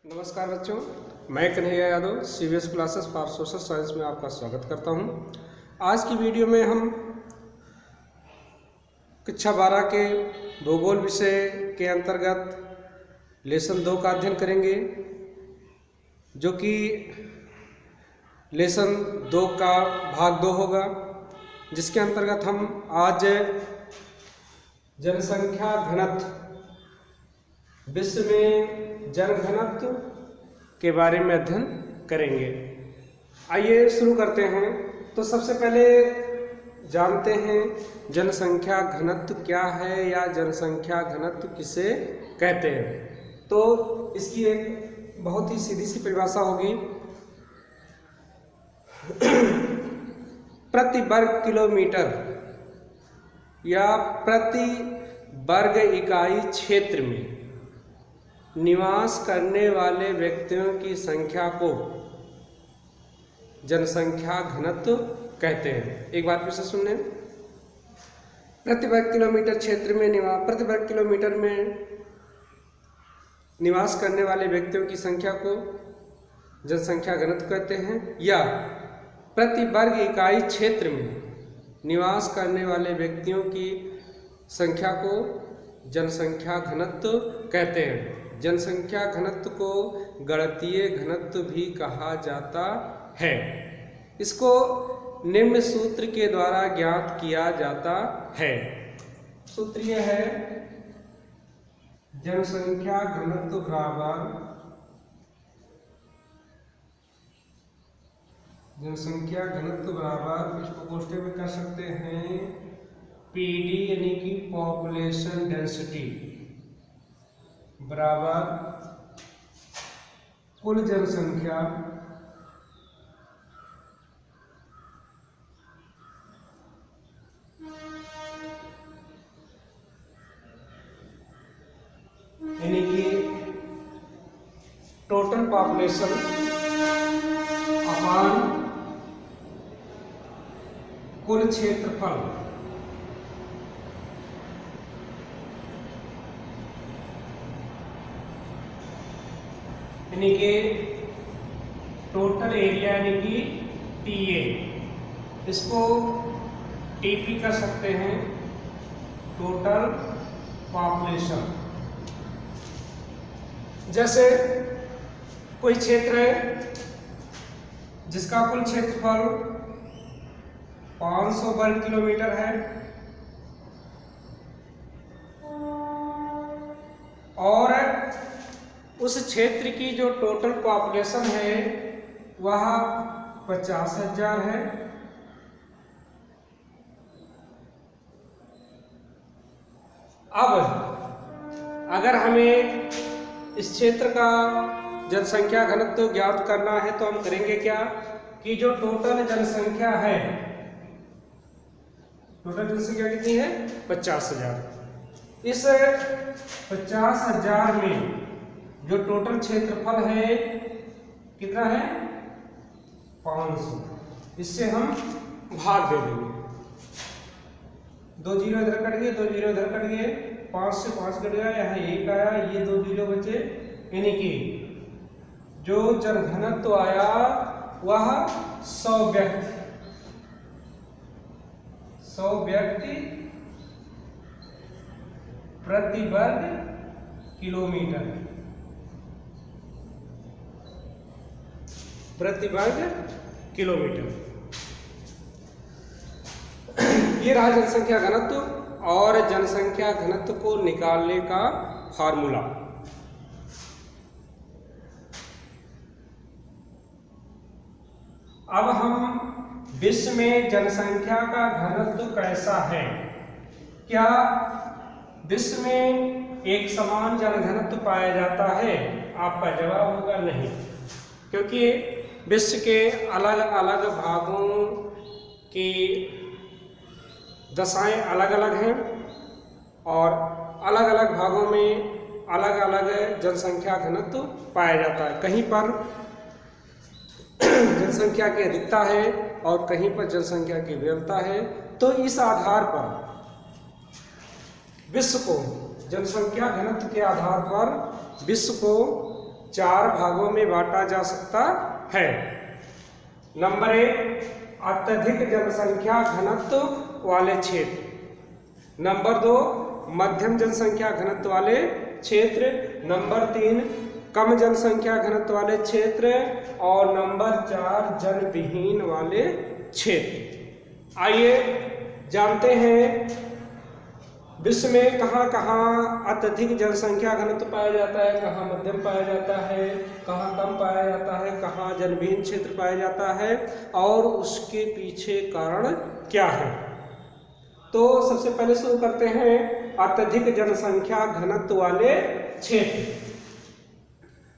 नमस्कार बच्चों, मैं Kanhaiya Yadav CBS classes for social science में आपका स्वागत करता हूं। आज की वीडियो में हम कक्षा 12 के भूगोल विषय के अंतर्गत लेसन 2 का अध्ययन करेंगे, जो कि लेसन 2 का भाग 2 होगा, जिसके अंतर्गत हम आज जनसंख्या घनत्व, विश्व में जनघनत्व के बारे में अध्ययन करेंगे। आइए शुरू करते हैं। तो सबसे पहले जानते हैं जनसंख्या घनत्व क्या है या जनसंख्या घनत्व किसे कहते हैं। तो इसकी एक बहुत ही सीधी सी परिभाषा होगी, प्रति वर्ग किलोमीटर या प्रति वर्ग इकाई क्षेत्र में निवास करने वाले व्यक्तियों की संख्या को जनसंख्या घनत्व कहते हैं। एक बार फिर से सुन लें। प्रति वर्ग किलोमीटर क्षेत्र में प्रति वर्ग किलोमीटर में निवास करने वाले व्यक्तियों की संख्या को जनसंख्या घनत्व कहते हैं, या प्रति वर्ग इकाई क्षेत्र में निवास करने वाले व्यक्तियों की संख्या को जनसंख्या घनत्व कहते हैं। जनसंख्या घनत्व को गणितीय घनत्व भी कहा जाता है। इसको निम्न सूत्र के द्वारा ज्ञात किया जाता है। सूत्र यह है, जनसंख्या घनत्व बराबर इसको कोष्ठक में कर सकते हैं पीडी यानी कि पॉपुलेशन डेंसिटी बराबर कुल जनसंख्या यानी कि टोटल पॉपुलेशन अपॉन कुल क्षेत्रफल यानी कि टोटल एरिया यानी कि टीए, इसको टीपी कर सकते हैं, टोटल पॉपुलेशन। जैसे कोई क्षेत्र है जिसका कुल क्षेत्रफल 500 वर्ग किलोमीटर है और उस क्षेत्र की जो टोटल पॉपुलेशन है वह 50,000 है। अब अगर हमें इस क्षेत्र का जनसंख्या घनत्व ज्ञात करना है तो हम करेंगे क्या कि जो टोटल जनसंख्या है, टोटल जनसंख्या कितनी है 50,000। इस 50,000 में जो टोटल क्षेत्रफल है कितना है 500, इससे हम भाग दे देंगे। 2 जीरो इधर कट गए, 2 जीरो इधर कट गए, 5 से 5 कट गया, यहाँ 1 आया, ये 2 जीरो बचे, यानी कि जो जनघनत्व आया वह 100 व्यक्ति प्रति वर्ग किलोमीटर, प्रति वर्ग किलोमीटर। ये रहा जनसंख्या घनत्व और जनसंख्या घनत्व को निकालने का फार्मूला। अब हम विश्व में जनसंख्या का घनत्व कैसा है, क्या विश्व में एक समान जनघनत्व पाया जाता है? आपका जवाब होगा नहीं, क्योंकि विश्व के अलग अलग भागों की दशाएं अलग अलग हैं और अलग अलग भागों में अलग अलग जनसंख्या घनत्व पाया जाता है। कहीं पर जनसंख्या की अधिकता है और कहीं पर जनसंख्या की विरलता है। तो इस आधार पर विश्व को जनसंख्या घनत्व के आधार पर विश्व को 4 भागों में बांटा जा सकता है। नंबर 1, अत्यधिक जनसंख्या घनत्व वाले क्षेत्र। नंबर 2, मध्यम जनसंख्या घनत्व वाले क्षेत्र। नंबर 3, कम जनसंख्या घनत्व वाले क्षेत्र। और नंबर 4, जनविहीन वाले क्षेत्र। आइए जानते हैं विश्व में कहाँ कहाँ अत्यधिक जनसंख्या घनत्व पाया जाता है, कहाँ मध्यम पाया जाता है, कहाँ कम पाया जाता है, कहाँ जनविहीन क्षेत्र पाया जाता है और उसके पीछे कारण क्या है। तो सबसे पहले शुरू करते हैं अत्यधिक जनसंख्या घनत्व वाले क्षेत्र।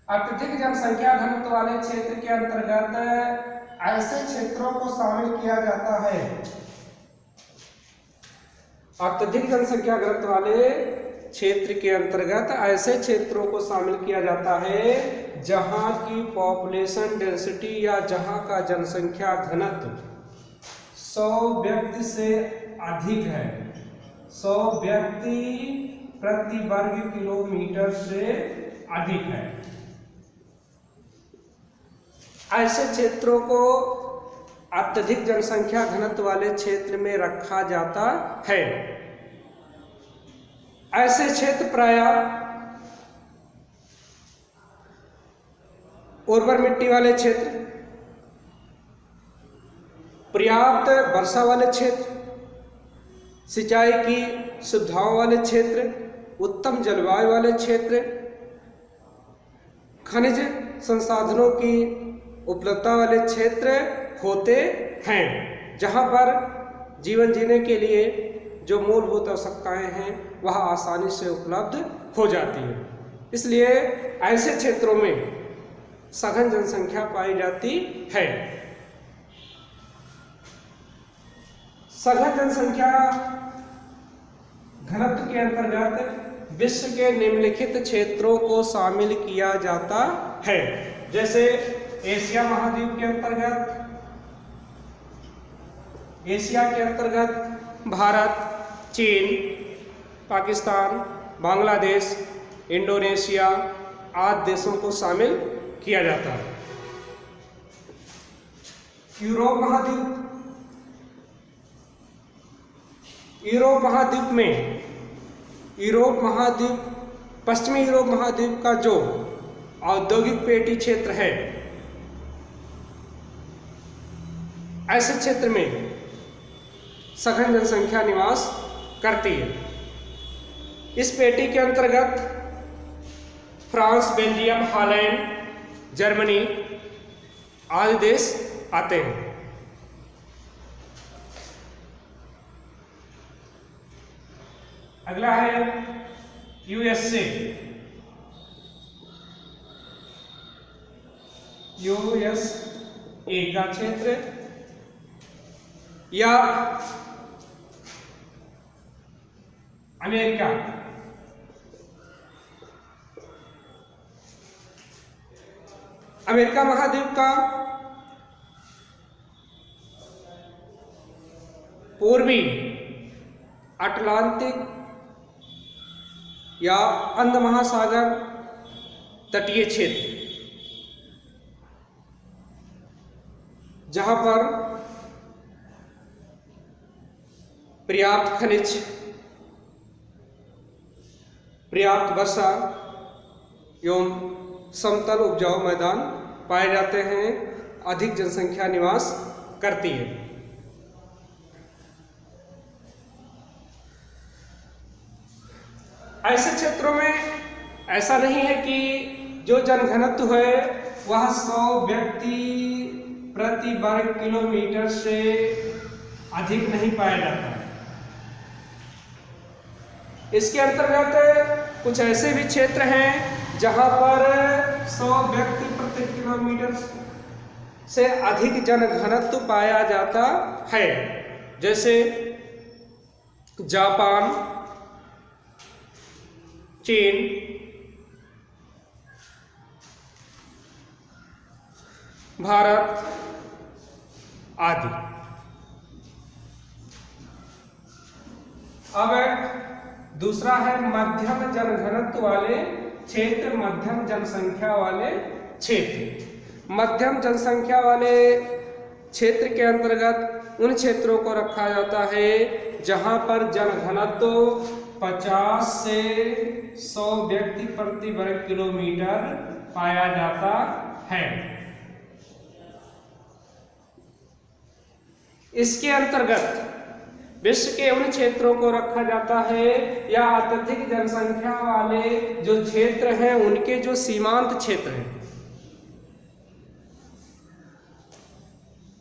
अत्यधिक जनसंख्या घनत्व वाले क्षेत्र के अंतर्गत ऐसे क्षेत्रों को शामिल किया जाता है। अत्यधिक जनसंख्या घनत्व वाले क्षेत्र के अंतर्गत ऐसे क्षेत्रों को शामिल किया जाता है जहां की पॉपुलेशन डेंसिटी या जहां का जनसंख्या घनत्व 100 व्यक्ति से अधिक है, 100 व्यक्ति प्रति वर्ग किलोमीटर से अधिक है। ऐसे क्षेत्रों को अत्यधिक जनसंख्या घनत्व वाले क्षेत्र में रखा जाता है। ऐसे क्षेत्र प्रायः उर्वर मिट्टी वाले क्षेत्र, पर्याप्त वर्षा वाले क्षेत्र, सिंचाई की सुविधाओं वाले क्षेत्र, उत्तम जलवायु वाले क्षेत्र, खनिज संसाधनों की उपलब्धता वाले क्षेत्र होते हैं, जहां पर जीवन जीने के लिए जो मूलभूत आवश्यकताएं हैं वह आसानी से उपलब्ध हो जाती है। इसलिए ऐसे क्षेत्रों में सघन जनसंख्या पाई जाती है। सघन जनसंख्या घनत्व के अंतर्गत विश्व के निम्नलिखित क्षेत्रों को शामिल किया जाता है। जैसे एशिया महाद्वीप के अंतर्गत, एशिया के अंतर्गत भारत, चीन, पाकिस्तान, बांग्लादेश, इंडोनेशिया आदि देशों को शामिल किया जाता है। यूरोप महाद्वीप, यूरोप महाद्वीप में यूरोप महाद्वीप, पश्चिमी यूरोप महाद्वीप का जो औद्योगिक पेटी क्षेत्र है, ऐसे क्षेत्र में सघन जनसंख्या निवास करती है। इस पेटी के अंतर्गत फ्रांस, बेल्जियम, हॉलैंड, जर्मनी आदि देश आते हैं। अगला है यूएसए। यूएसए का क्षेत्र या अमेरिका। अमेरिका महाद्वीप का पूर्वी अटलांटिक या अंध महासागर तटीय क्षेत्र, जहां पर पर्याप्त खनिज, पर्याप्त वर्षा एवं समतल उपजाऊ मैदान पाए जाते हैं, अधिक जनसंख्या निवास करती है। ऐसे क्षेत्रों में ऐसा नहीं है कि जो जनघनत्व है वह 100 व्यक्ति प्रति वर्ग किलोमीटर से अधिक नहीं पाया जाता है। इसके अंतर्गत कुछ ऐसे भी क्षेत्र हैं जहां पर 100 व्यक्ति प्रति किलोमीटर से अधिक जनघनत्व पाया जाता है, जैसे जापान, चीन, भारत आदि। अब दूसरा है मध्यम जनघनत्व वाले क्षेत्र मध्यम जनसंख्या वाले क्षेत्र। मध्यम जनसंख्या वाले क्षेत्र के अंतर्गत उन क्षेत्रों को रखा जाता है जहां पर जनघनत्व 50 से 100 व्यक्ति प्रति वर्ग किलोमीटर पाया जाता है। इसके अंतर्गत विश्व के उन क्षेत्रों को रखा जाता है या अत्यधिक जनसंख्या वाले जो क्षेत्र हैं उनके जो सीमांत क्षेत्र हैं,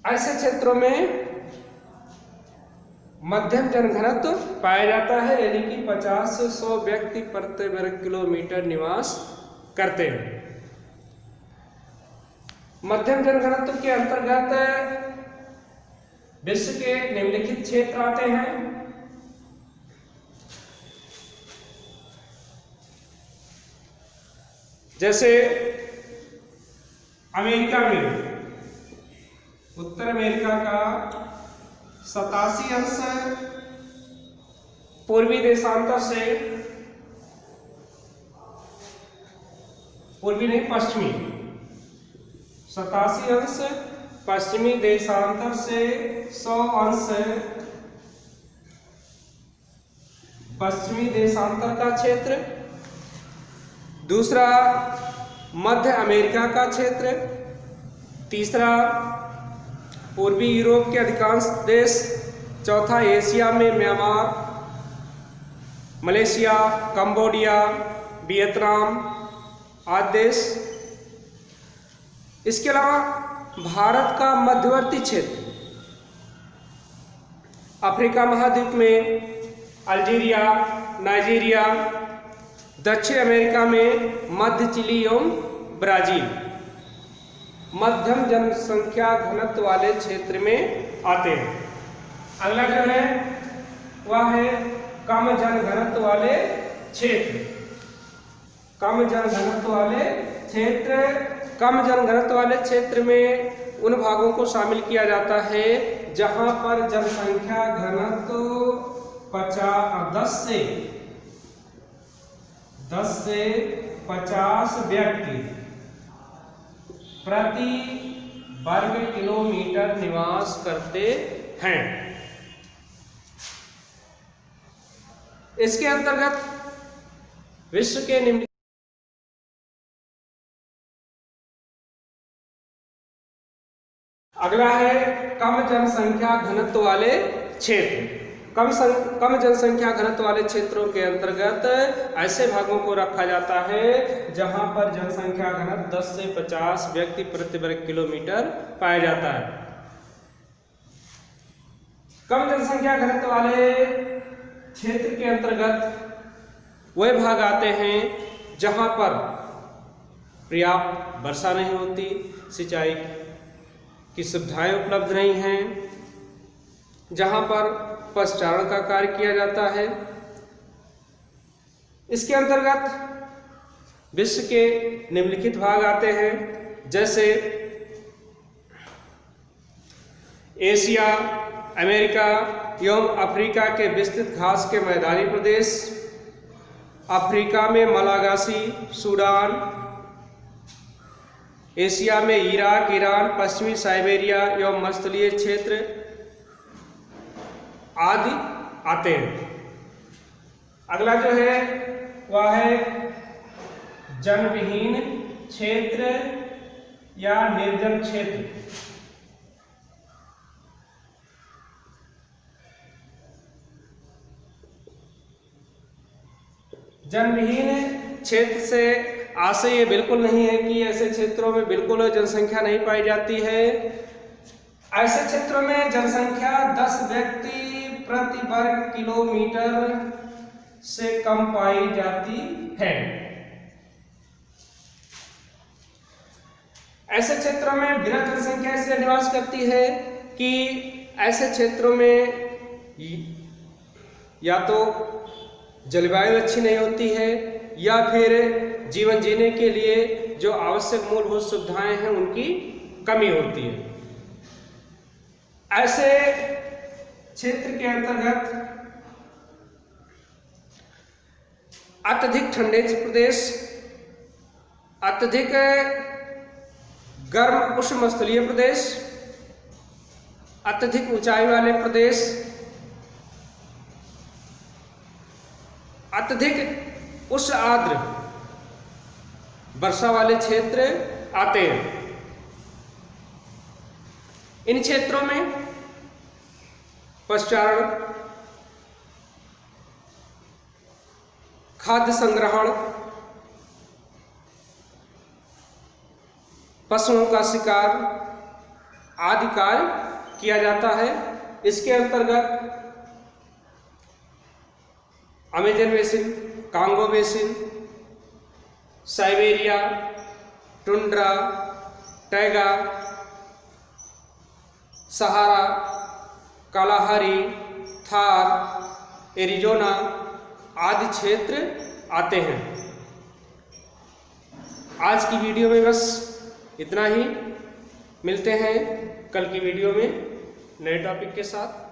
ऐसे क्षेत्रों में मध्यम जनघनत्व पाया जाता है, यानी कि 50 से 100 व्यक्ति प्रति वर्ग किलोमीटर निवास करते हैं। मध्यम जनघनत्व के अंतर्गत विश्व के निम्नलिखित क्षेत्र आते हैं। जैसे अमेरिका में, उत्तर अमेरिका का 87% पूर्वी देशांतर से, पूर्वी नहीं पश्चिमी, 87% पश्चिमी देशांतर से 100 अंश पश्चिमी देशांतर का क्षेत्र। दूसरा मध्य अमेरिका का क्षेत्र। तीसरा पूर्वी यूरोप के अधिकांश देश। चौथा एशिया में म्यांमार, मलेशिया, कंबोडिया, वियतनाम आदि देश। इसके अलावा भारत का मध्यवर्ती क्षेत्र, अफ्रीका महाद्वीप में अल्जीरिया, नाइजीरिया, दक्षिण अमेरिका में मध्य चिली एवं ब्राजील मध्यम जनसंख्या घनत्व वाले क्षेत्र में आते हैं। अगला जो है वह है कम जनघनत्व वाले क्षेत्र। कम जनघनत्व वाले क्षेत्र, कम जनघनत्व वाले क्षेत्र में उन भागों को शामिल किया जाता है जहां पर जनसंख्या घनत्व 10 से 50 व्यक्ति प्रति वर्ग किलोमीटर निवास करते हैं। इसके अंतर्गत विश्व के निम्न अगला है कम जनसंख्या घनत्व वाले क्षेत्र। कम जनसंख्या घनत्व वाले क्षेत्रों के अंतर्गत ऐसे भागों को रखा जाता है जहां पर जनसंख्या घनत्व 10 से 50 व्यक्ति प्रति वर्ग किलोमीटर पाया जाता है। कम जनसंख्या घनत्व वाले क्षेत्र के अंतर्गत वह भाग आते हैं जहां पर पर्याप्त वर्षा नहीं होती, सिंचाई की सुविधाएं उपलब्ध नहीं हैं, जहां पर पशुचारण का कार्य किया जाता है। इसके अंतर्गत विश्व के निम्नलिखित भाग आते हैं, जैसे एशिया, अमेरिका एवं अफ्रीका के विस्तृत घास के मैदानी प्रदेश, अफ्रीका में मलागासी, सूडान, एशिया में इराक, ईरान, पश्चिमी साइबेरिया एवं मरुस्थलीय क्षेत्र आदि आते हैं। अगला जो है वह है जनविहीन क्षेत्र या निर्जन क्षेत्र। जनविहीन क्षेत्र से आशय ये बिल्कुल नहीं है कि ऐसे क्षेत्रों में बिल्कुल जनसंख्या नहीं पाई जाती है। ऐसे क्षेत्रों में जनसंख्या 10 व्यक्ति प्रति वर्ग किलोमीटर से कम पाई जाती है। ऐसे क्षेत्रों में वृहद जनसंख्या इसलिए निवास करती है कि ऐसे क्षेत्रों में या तो जलवायु अच्छी नहीं होती है या फिर जीवन जीने के लिए जो आवश्यक मूलभूत सुविधाएं हैं उनकी कमी होती है। ऐसे क्षेत्र के अंतर्गत अत्यधिक ठंडे प्रदेश अत्यधिक गर्म उष्णमस्थलीय प्रदेश, अत्यधिक ऊंचाई वाले प्रदेश, अत्यधिक उष्ण आर्द्र वर्षा वाले क्षेत्र आते हैं। इन क्षेत्रों में पशुचारण, खाद्य संग्रहण, पशुओं का शिकार आदि कार्य किया जाता है। इसके अंतर्गत Amazon basin, Congo basin, Siberia, tundra, taiga, Sahara, Kalahari, Thar, Arizona आदि क्षेत्र आते हैं। आज की वीडियो में बस इतना ही। मिलते हैं कल की वीडियो में नए टॉपिक के साथ।